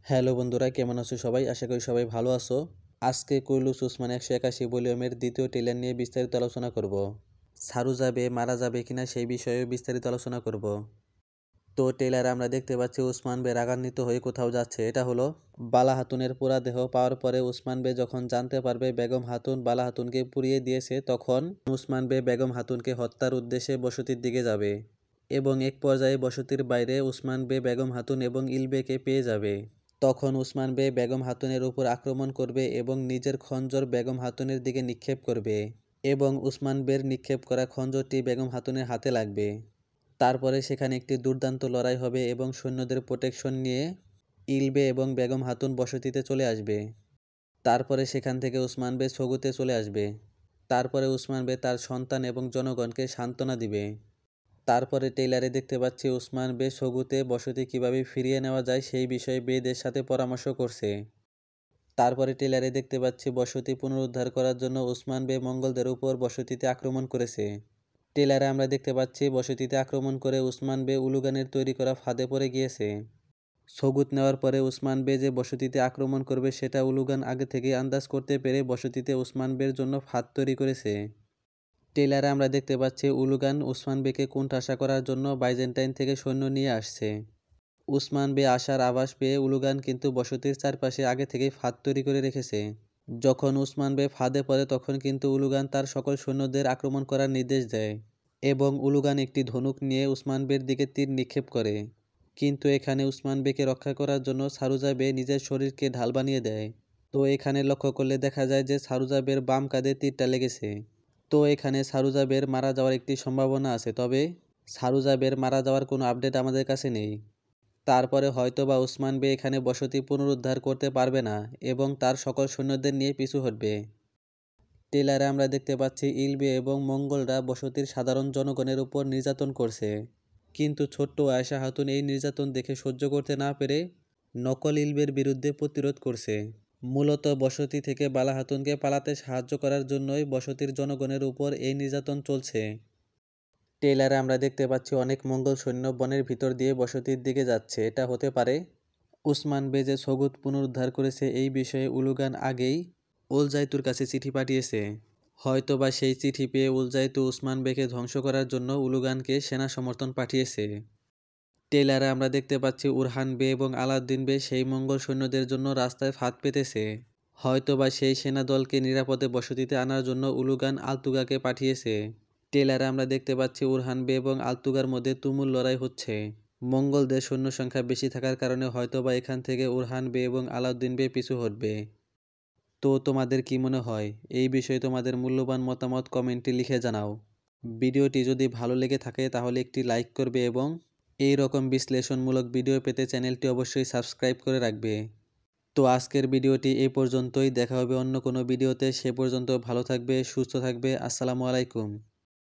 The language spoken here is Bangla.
হ্যালো বন্ধুরা, কেমন আছো সবাই? আশা করি সবাই ভালো আছো। আজকে কৈলাস ওসমান 181 ভলিউমের দ্বিতীয় ট্রেলার নিয়ে বিস্তারিত আলোচনা করব। সারু যাবে, মারা যাবে কিনা সেই বিষয়েও বিস্তারিত আলোচনা করব। তো ট্রেলারে আমরা দেখতে পাচ্ছি ওসমান বে রাগান্বিত হয়ে কোথাও যাচ্ছে। এটা হলো বালা হাতুনের পোড়া দেহ পাওয়ার পরে ওসমান বে যখন জানতে পারবে বেগম হাতুন বালা হাতুনকে পুড়িয়ে দিয়েছে, তখন ওসমান বে বেগম হাতুনকে হত্যার উদ্দেশ্যে বসতির দিকে যাবে এবং এক পর্যায়ে বসতির বাইরে ওসমান বে বেগম হাতুন এবং ইলবেকে পেয়ে যাবে। তখন ওসমান বে বেগম হাতুনের উপর আক্রমণ করবে এবং নিজের খঞ্জর বেগম হাতুনের দিকে নিক্ষেপ করবে এবং ওসমান বের নিক্ষেপ করা খঞ্জরটি বেগম হাতুনের হাতে লাগবে। তারপরে সেখানে একটি দুর্দান্ত লড়াই হবে এবং সৈন্যদের প্রোটেকশন নিয়ে ইলবে এবং বেগম হাতুন বসতিতে চলে আসবে। তারপরে সেখান থেকে ওসমান বে সগুতে চলে আসবে। তারপরে ওসমান বে তার সন্তান এবং জনগণকে সান্ত্বনা দিবে। তারপরে ট্রেইলারে দেখতে পাচ্ছি ওসমান বে সগুতে বসতি কিভাবে ফিরিয়ে নেওয়া যায় সেই বিষয়ে বেদের সাথে পরামর্শ করছে। তারপরে ট্রেইলারে দেখতে পাচ্ছি বসতি পুনরুদ্ধার করার জন্য ওসমান বে মঙ্গলদের উপর বসতিতে আক্রমণ করেছে। ট্রেইলারে আমরা দেখতে পাচ্ছি বসতিতে আক্রমণ করে ওসমান বে উলুগানের তৈরি করা ফাঁদে পড়ে গিয়েছে। সগুত নেওয়ার পরে ওসমান বে যে বসতিতে আক্রমণ করবে সেটা উলুগান আগে থেকে আন্দাজ করতে পেরে বসতিতে ওসমান বের জন্য ফাঁদ তৈরি করেছে। ট্রেলারে আমরা দেখতে পাচ্ছি উলুগান ওসমান বেকে কোণঠাসা করার জন্য বাইজেন্টাইন থেকে সৈন্য নিয়ে আসছে। ওসমান বে আসার আভাস পেয়ে উলুগান কিন্তু বসতির চারপাশে আগে থেকেই ফাঁদ তৈরি করে রেখেছে। যখন ওসমান বে ফাঁদে পড়ে তখন কিন্তু উলুগান তার সকল সৈন্যদের আক্রমণ করার নির্দেশ দেয় এবং উলুগান একটি ধনুক নিয়ে ওসমান বের দিকে তীর নিক্ষেপ করে। কিন্তু এখানে ওসমান বেকে রক্ষা করার জন্য সারুজা বে নিজের শরীরকে ঢাল বানিয়ে দেয়। তো এখানে লক্ষ্য করলে দেখা যায় যে সারুজা বের বাম কাঁধে তীরটা লেগেছে। তো এখানে সারুজা বের মারা যাওয়ার একটি সম্ভাবনা আছে, তবে সারুজা বের মারা যাওয়ার কোনো আপডেট আমাদের কাছে নেই। তারপরে হয়তোবা ওসমান বে এখানে বসতি পুনরুদ্ধার করতে পারবে না এবং তার সকল সৈন্যদের নিয়ে পিছু হটবে। ট্রেলারে আমরা দেখতে পাচ্ছি ইলবে এবং মঙ্গলরা বসতির সাধারণ জনগণের উপর নির্যাতন করছে, কিন্তু ছোট্ট আয়েশা হাতুন এই নির্যাতন দেখে সহ্য করতে না পেরে নকল ইলবের বিরুদ্ধে প্রতিরোধ করছে। মূলত বসতি থেকে বালা হাতুনকে পালাতে সাহায্য করার জন্যই বসতির জনগণের উপর এই নির্যাতন চলছে। ট্রেলারে আমরা দেখতে পাচ্ছি অনেক মঙ্গল সৈন্য বনের ভিতর দিয়ে বসতির দিকে যাচ্ছে। এটা হতে পারে ওসমান বে যে সগুত পুনরুদ্ধার করেছে এই বিষয়ে উলুগান আগেই উলজাইতুর কাছে চিঠি পাঠিয়েছে। হয়তোবা সেই চিঠি পেয়ে উলজাইতু ওসমান বেকে ধ্বংস করার জন্য উলুগানকে সেনা সমর্থন পাঠিয়েছে। ট্রেলারে আমরা দেখতে পাচ্ছি উরহান বে এবং আলাউদ্দিন বে সেই মঙ্গল সৈন্যদের জন্য রাস্তায় ফাঁদ পেতেছে। হয়তোবা সেই সেনাদলকে নিরাপদে বসতিতে আনার জন্য উলুগান আলতুগাকে পাঠিয়েছে। ট্রেলারে আমরা দেখতে পাচ্ছি উরহান বে এবং আলতুগার মধ্যে তুমুল লড়াই হচ্ছে। মঙ্গলদের সৈন্য সংখ্যা বেশি থাকার কারণে হয়তোবা এখান থেকে উরহান বে এবং আলাউদ্দিন বে পিছু হটবে। তো তোমাদের কি মনে হয় এই বিষয়ে? তোমাদের মূল্যবান মতামত কমেন্টে লিখে জানাও। ভিডিওটি যদি ভালো লেগে থাকে তাহলে একটি লাইক করবে এবং এই রকম বিশ্লেষণমূলক ভিডিও পেতে চ্যানেলটি অবশ্যই সাবস্ক্রাইব করে রাখবে। তো আজকের ভিডিওটি এই পর্যন্তই, দেখা হবে অন্য কোনো ভিডিওতে। সে পর্যন্ত ভালো থাকবে, সুস্থ থাকবে। আসসালামু আলাইকুম।